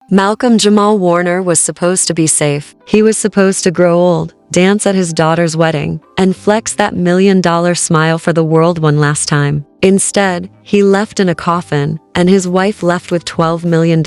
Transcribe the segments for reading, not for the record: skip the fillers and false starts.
Malcolm Jamal Warner was supposed to be safe. He was supposed to grow old, dance at his daughter's wedding, and flex that $1 million smile for the world one last time. Instead, he left in a coffin, and his wife left with $12 million.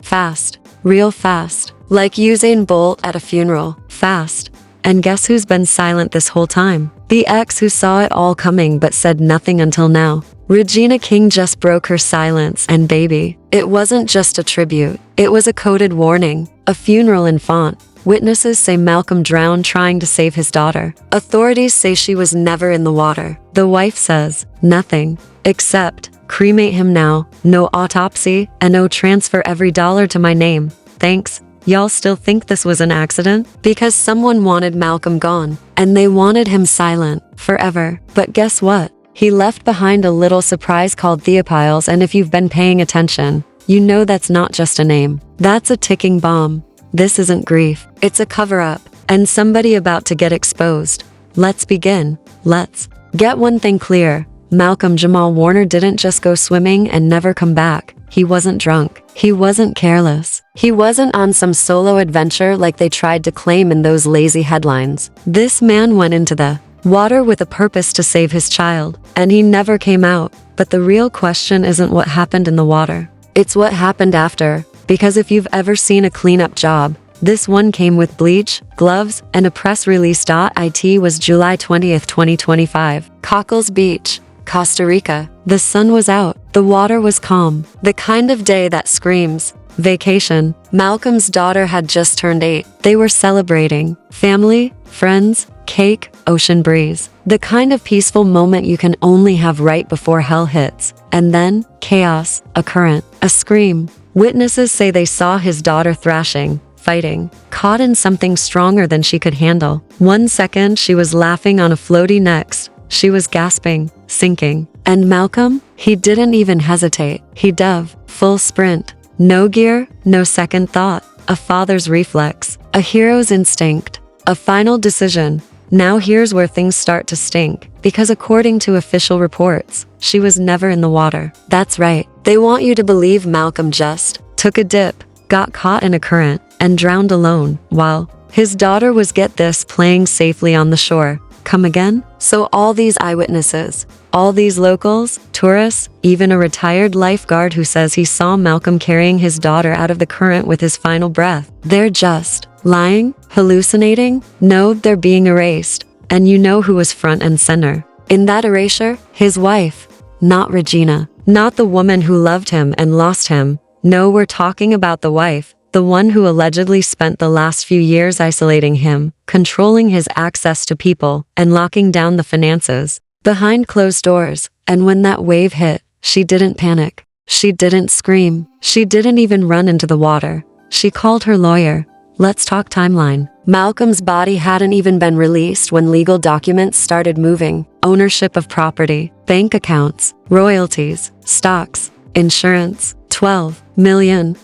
Fast. Real fast. Like Usain Bolt at a funeral. Fast. And guess who's been silent this whole time? The ex who saw it all coming but said nothing until now. Regina King just broke her silence, and baby, it wasn't just a tribute. It was a coded warning, a funeral in font. Witnesses say Malcolm drowned trying to save his daughter. Authorities say she was never in the water. The wife says, nothing, except, cremate him now, no autopsy, and no transfer every dollar to my name. Thanks. Y'all still think this was an accident? Because someone wanted Malcolm gone, and they wanted him silent, forever. But guess what? He left behind a little surprise called Theo, and if you've been paying attention, you know that's not just a name. That's a ticking bomb. This isn't grief. It's a cover-up, and somebody about to get exposed. Let's begin. Let's get one thing clear. Malcolm Jamal Warner didn't just go swimming and never come back. He wasn't drunk. He wasn't careless. He wasn't on some solo adventure like they tried to claim in those lazy headlines. This man went into the water with a purpose to save his child, and he never came out. But the real question isn't what happened in the water. It's what happened after. Because if you've ever seen a cleanup job, this one came with bleach, gloves, and a press release. It was July 20th, 2025. Cockles Beach, Costa Rica. The sun was out. The water was calm. The kind of day that screams vacation. Malcolm's daughter had just turned 8. They were celebrating. Family, friends, cake, ocean breeze. The kind of peaceful moment you can only have right before hell hits. And then, chaos, a current, a scream. Witnesses say they saw his daughter thrashing, fighting, caught in something stronger than she could handle. 1 second she was laughing on a floaty, next she was gasping, sinking. And Malcolm? He didn't even hesitate. He dove, full sprint. No gear, no second thought. A father's reflex, a hero's instinct, a final decision. Now here's where things start to stink, because according to official reports, she was never in the water. That's right. They want you to believe Malcolm just took a dip, got caught in a current, and drowned alone, while his daughter was, get this, playing safely on the shore. Come again? So all these eyewitnesses, all these locals, tourists, even a retired lifeguard who says he saw Malcolm carrying his daughter out of the current with his final breath. They're just lying, hallucinating? No, they're being erased. And you know who was front and center in that erasure? His wife. Not Regina. Not the woman who loved him and lost him. No, we're talking about the wife. The one who allegedly spent the last few years isolating him, controlling his access to people, and locking down the finances behind closed doors. And when that wave hit, she didn't panic. She didn't scream. She didn't even run into the water. She called her lawyer. Let's talk timeline. Malcolm's body hadn't even been released when legal documents started moving. Ownership of property, bank accounts, royalties, stocks, insurance. $12 million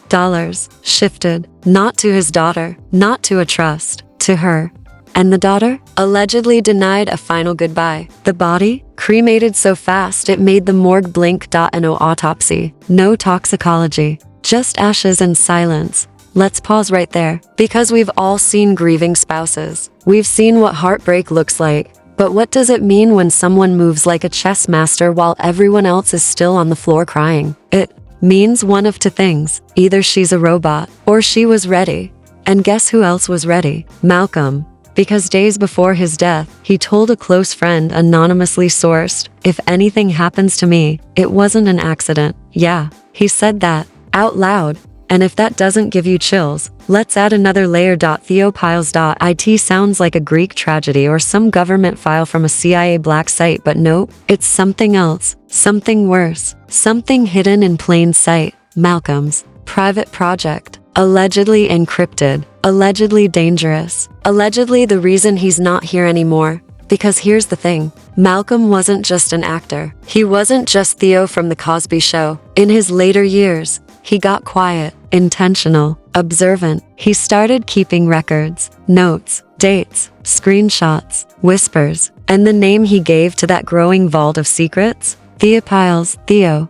shifted, not to his daughter, not to a trust, to her. And the daughter? Allegedly denied a final goodbye. The body? Cremated so fast it made the morgue blink. No autopsy, no toxicology, just ashes and silence. Let's pause right there, because we've all seen grieving spouses. We've seen what heartbreak looks like. But what does it mean when someone moves like a chess master while everyone else is still on the floor crying? It means one of two things. Either she's a robot, or she was ready. And guess who else was ready? Malcolm. Because days before his death, he told a close friend, anonymously sourced, "If anything happens to me, it wasn't an accident." Yeah, he said that out loud. And if that doesn't give you chills, let's add another layer. Theo. It sounds like a Greek tragedy or some government file from a CIA black site, but nope, it's something else, something worse, something hidden in plain sight. Malcolm's private project, allegedly encrypted, allegedly dangerous, allegedly the reason he's not here anymore. Because here's the thing, Malcolm wasn't just an actor. He wasn't just Theo from The Cosby Show. In his later years, he got quiet, intentional, observant. He started keeping records, notes, dates, screenshots, whispers, and the name he gave to that growing vault of secrets, Theo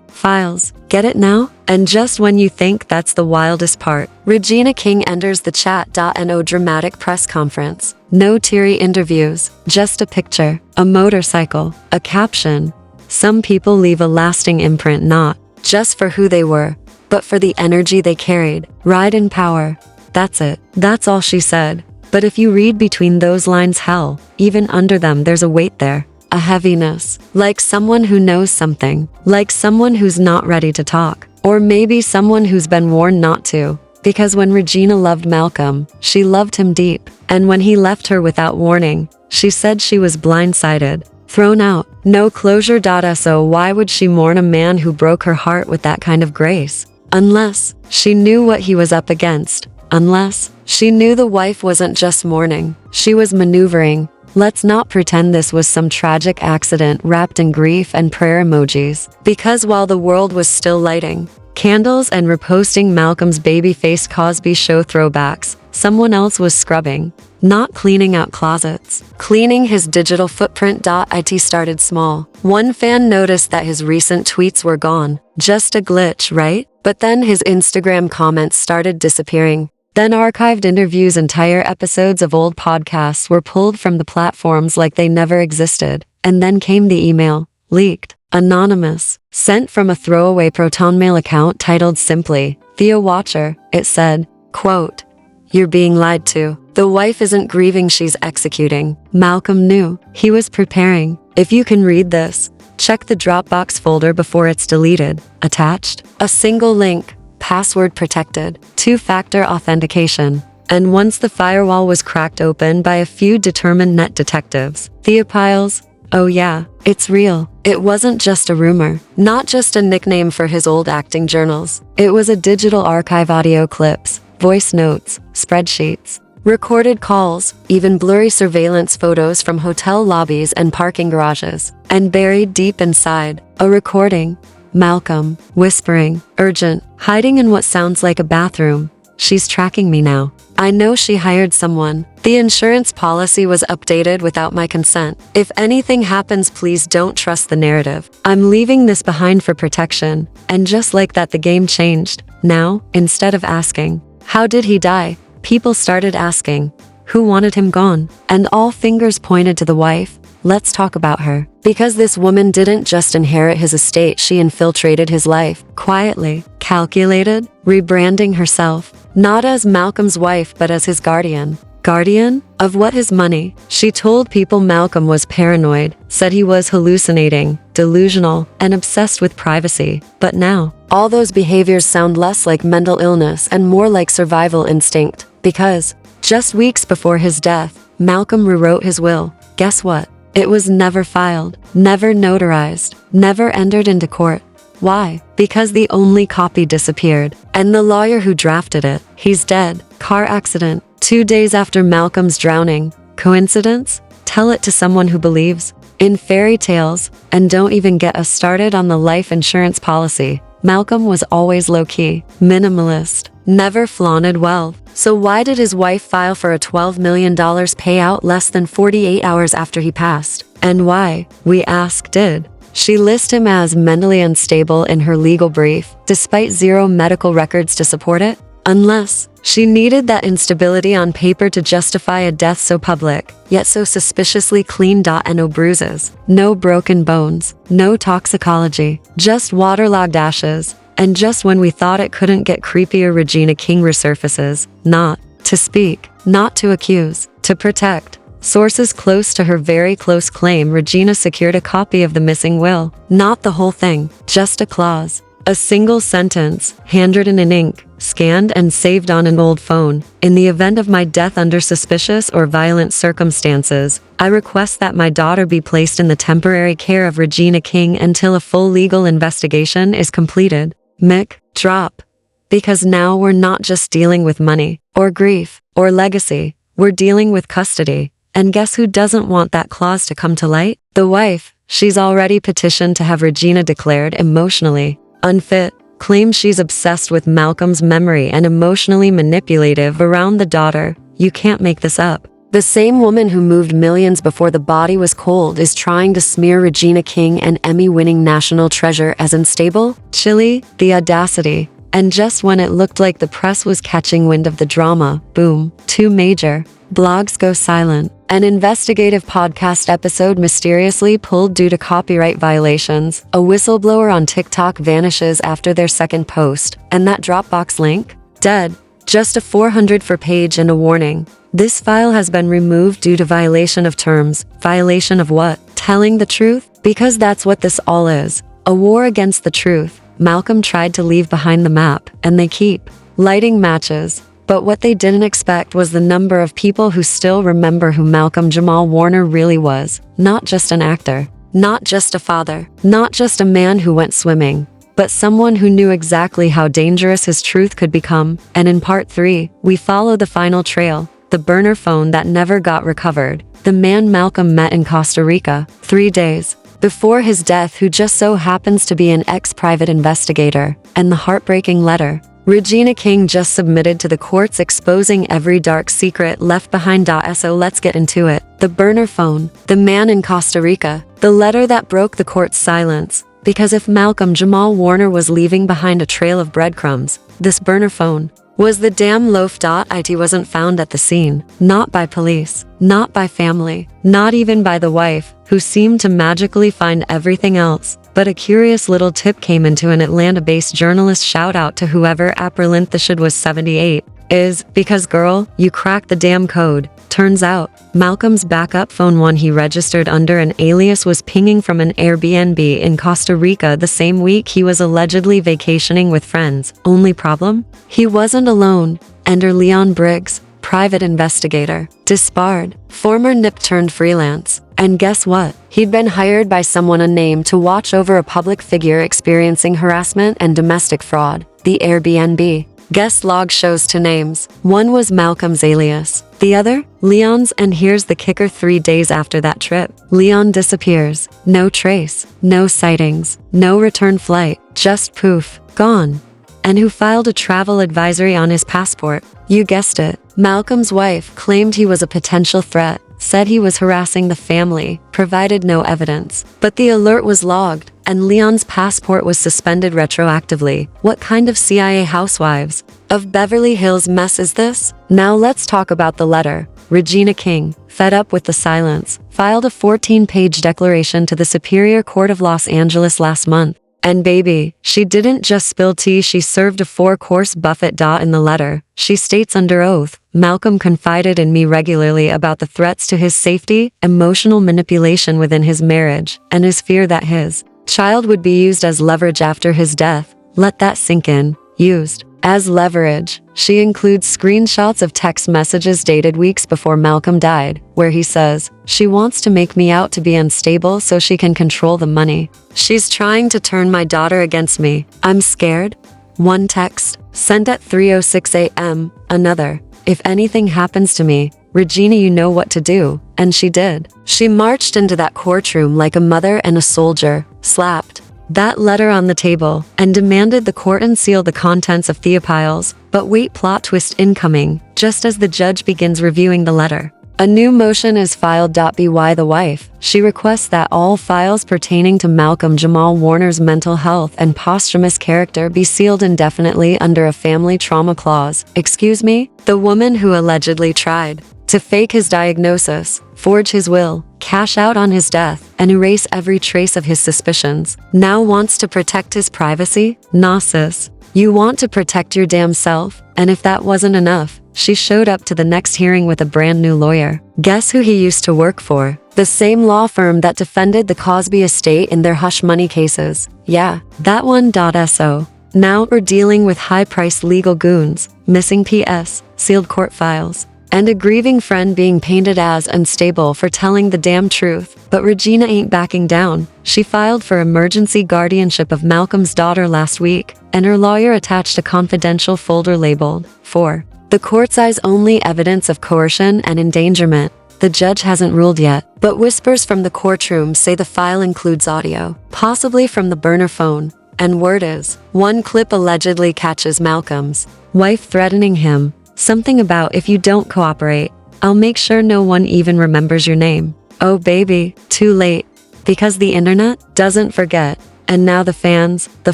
files. Get it now? And just when you think that's the wildest part, Regina King enters the chat.no dramatic press conference. No teary interviews, just a picture, a motorcycle, a caption. Some people leave a lasting imprint not just for who they were, but for the energy they carried. Ride in power. That's it. That's all she said. But if you read between those lines, hell, even under them there's a weight there. A heaviness. Like someone who knows something. Like someone who's not ready to talk. Or maybe someone who's been warned not to. Because when Regina loved Malcolm, she loved him deep. And when he left her without warning, she said she was blindsided. Thrown out. No closure. So why would she mourn a man who broke her heart with that kind of grace? Unless she knew what he was up against. Unless she knew the wife wasn't just mourning, she was maneuvering. Let's not pretend this was some tragic accident wrapped in grief and prayer emojis. Because while the world was still lighting candles and reposting Malcolm's baby-faced Cosby Show throwbacks, someone else was scrubbing. Not cleaning out closets. Cleaning his digital footprint. It started small. One fan noticed that his recent tweets were gone. Just a glitch, right? But then his Instagram comments started disappearing. Then archived interviews, entire episodes of old podcasts were pulled from the platforms like they never existed. And then came the email. Leaked. Anonymous. Sent from a throwaway ProtonMail account titled simply, Theo Watcher. It said, quote, "You're being lied to. The wife isn't grieving, she's executing." Malcolm knew. He was preparing. If you can read this, check the Dropbox folder before it's deleted. Attached. A single link. Password protected. Two-factor authentication. And once the firewall was cracked open by a few determined net detectives, Theophiles, oh yeah, it's real. It wasn't just a rumor. Not just a nickname for his old acting journals. It was a digital archive, audio clips, voice notes, spreadsheets, recorded calls, even blurry surveillance photos from hotel lobbies and parking garages. And buried deep inside, a recording. Malcolm, whispering, urgent, hiding in what sounds like a bathroom. "She's tracking me now. I know she hired someone. The insurance policy was updated without my consent. If anything happens, please don't trust the narrative. I'm leaving this behind for protection." And just like that, the game changed. Now, instead of asking, "How did he die?" people started asking, "Who wanted him gone?" And all fingers pointed to the wife. Let's talk about her. Because this woman didn't just inherit his estate, she infiltrated his life. Quietly, calculated, rebranding herself. Not as Malcolm's wife, but as his guardian. Guardian? Of what? His money. She told people Malcolm was paranoid, said he was hallucinating, delusional, and obsessed with privacy. But now, all those behaviors sound less like mental illness and more like survival instinct. Because, just weeks before his death, Malcolm rewrote his will. Guess what? It was never filed, never notarized, never entered into court. Why? Because the only copy disappeared. And the lawyer who drafted it, he's dead. Car accident. 2 days after Malcolm's drowning. Coincidence? Tell it to someone who believes in fairy tales. And don't even get us started on the life insurance policy. Malcolm was always low-key, minimalist, never flaunted wealth. So why did his wife file for a $12 million payout less than 48 hours after he passed? And why, we ask, did she list him as mentally unstable in her legal brief, despite zero medical records to support it? Unless she needed that instability on paper to justify a death so public, yet so suspiciously clean. And no bruises, no broken bones, no toxicology, just waterlogged ashes. And just when we thought it couldn't get creepier, Regina King resurfaces, not to speak, not to accuse, to protect. Sources close to her very close claim Regina secured a copy of the missing will. Not the whole thing, just a clause. A single sentence, handwritten in ink, scanned and saved on an old phone. In the event of my death under suspicious or violent circumstances, I request that my daughter be placed in the temporary care of Regina King until a full legal investigation is completed. Mic drop. Because now we're not just dealing with money, or grief, or legacy. We're dealing with custody. And guess who doesn't want that clause to come to light? The wife. She's already petitioned to have Regina declared emotionally unfit, claims she's obsessed with Malcolm's memory and emotionally manipulative around the daughter. You can't make this up. The same woman who moved millions before the body was cold is trying to smear Regina King, an Emmy-winning national treasure, as unstable? Chilly, the audacity. And just when it looked like the press was catching wind of the drama, boom, 2 major blogs go silent. An investigative podcast episode mysteriously pulled due to copyright violations. A whistleblower on TikTok vanishes after their second post. And that Dropbox link? Dead. Just a 404 page and a warning. This file has been removed due to violation of terms. Violation of what? Telling the truth? Because that's what this all is. A war against the truth. Malcolm tried to leave behind the map, and they keep lighting matches. But what they didn't expect was the number of people who still remember who Malcolm Jamal Warner really was. Not just an actor. Not just a father. Not just a man who went swimming. But someone who knew exactly how dangerous his truth could become. And in part 3, we follow the final trail. The burner phone that never got recovered. The man Malcolm met in Costa Rica 3 days before his death, who just so happens to be an ex-private investigator. And the heartbreaking letter Regina King just submitted to the courts, exposing every dark secret left behind. So let's get into it. The burner phone. The man in Costa Rica. The letter that broke the court's silence. Because if Malcolm Jamal Warner was leaving behind a trail of breadcrumbs, this burner phone was the damn loaf. It wasn't found at the scene. Not by police. Not by family. Not even by the wife, who seemed to magically find everything else. But a curious little tip came into an Atlanta-based journalist. Shout out to whoever April was 78 is, because girl, you cracked the damn code. Turns out, Malcolm's backup phone, one he registered under an alias, was pinging from an Airbnb in Costa Rica the same week he was allegedly vacationing with friends. Only problem? He wasn't alone. Enter Leon Briggs, private investigator. Disbarred. Former NIP turned freelance. And guess what? He'd been hired by someone unnamed to watch over a public figure experiencing harassment and domestic fraud. The Airbnb guest log shows 2 names. One was Malcolm's alias. The other, Leon's. And here's the kicker: 3 days after that trip, Leon disappears. No trace. No sightings. No return flight. Just poof. Gone. And who filed a travel advisory on his passport? You guessed it. Malcolm's wife claimed he was a potential threat, said he was harassing the family, provided no evidence. But the alert was logged, and Leon's passport was suspended retroactively. What kind of CIA Housewives of Beverly Hills mess is this? Now let's talk about the letter. Regina King, fed up with the silence, filed a 14-page declaration to the Superior Court of Los Angeles last month. And baby, she didn't just spill tea, she served a 4-course buffet. In the letter, she states under oath, Malcolm confided in me regularly about the threats to his safety, emotional manipulation within his marriage, and his fear that his child would be used as leverage after his death. Let that sink in. Used as leverage. She includes screenshots of text messages dated weeks before Malcolm died, where he says, "She wants to make me out to be unstable so she can control the money. She's trying to turn my daughter against me. I'm scared." One text, sent at 3:06 a.m. Another, "If anything happens to me, Regina, you know what to do." And she did. She marched into that courtroom like a mother and a soldier, slapped that letter on the table, and demanded the court unseal the contents of Theopiles. But wait, plot twist incoming. Just as the judge begins reviewing the letter, a new motion is filed. By the wife, she requests that all files pertaining to Malcolm Jamal Warner's mental health and posthumous character be sealed indefinitely under a family trauma clause. Excuse me? The woman who allegedly tried to fake his diagnosis, forge his will, cash out on his death, and erase every trace of his suspicions, now wants to protect his privacy? Nah sis. You want to protect your damn self. And if that wasn't enough, she showed up to the next hearing with a brand new lawyer. Guess who he used to work for? The same law firm that defended the Cosby estate in their hush money cases. Yeah, that one. So now we're dealing with high-priced legal goons, missing PS, sealed court files, and a grieving friend being painted as unstable for telling the damn truth. But Regina ain't backing down. She filed for emergency guardianship of Malcolm's daughter last week, and her lawyer attached a confidential folder labeled, "For the court's eyes only, evidence of coercion and endangerment." The judge hasn't ruled yet, but whispers from the courtroom say the file includes audio, possibly from the burner phone. And word is, one clip allegedly catches Malcolm's wife threatening him. Something about, "If you don't cooperate, I'll make sure no one even remembers your name. Oh baby, too late. Because the internet doesn't forget. And now the fans, the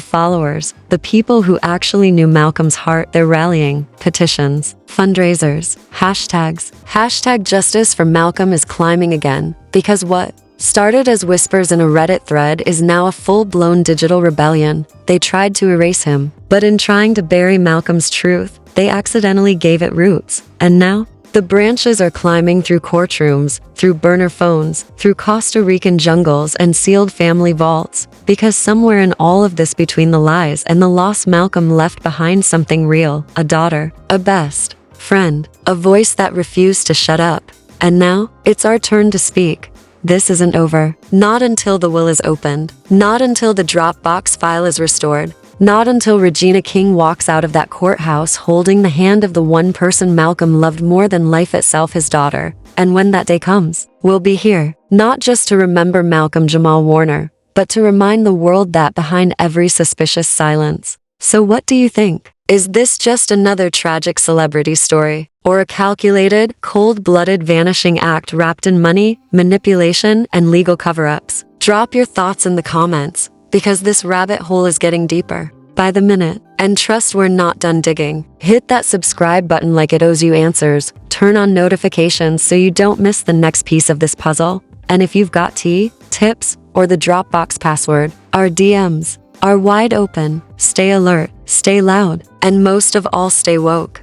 followers, the people who actually knew Malcolm's heart, they're rallying. Petitions, fundraisers, hashtags. Hashtag justice for Malcolm is climbing again. Because what started as whispers in a Reddit thread is now a full-blown digital rebellion. They tried to erase him, but in trying to bury Malcolm's truth, they accidentally gave it roots. And now, the branches are climbing through courtrooms, through burner phones, through Costa Rican jungles and sealed family vaults, because somewhere in all of this between the lies and the loss, Malcolm left behind something real, a daughter, a best friend, a voice that refused to shut up. And now, it's our turn to speak. This isn't over. Not until the will is opened. Not until the Dropbox file is restored. Not until Regina King walks out of that courthouse holding the hand of the one person Malcolm loved more than life itself, his daughter. And when that day comes, we'll be here, not just to remember Malcolm Jamal Warner, but to remind the world that behind every suspicious silence. So what do you think? Is this just another tragic celebrity story? Or a calculated, cold-blooded vanishing act wrapped in money, manipulation, and legal cover-ups? Drop your thoughts in the comments, because this rabbit hole is getting deeper by the minute. And trust, we're not done digging. Hit that subscribe button like it owes you answers. Turn on notifications so you don't miss the next piece of this puzzle. And if you've got tea, tips, or the Dropbox password, our DMs are wide open. Stay alert, stay loud, and most of all, stay woke.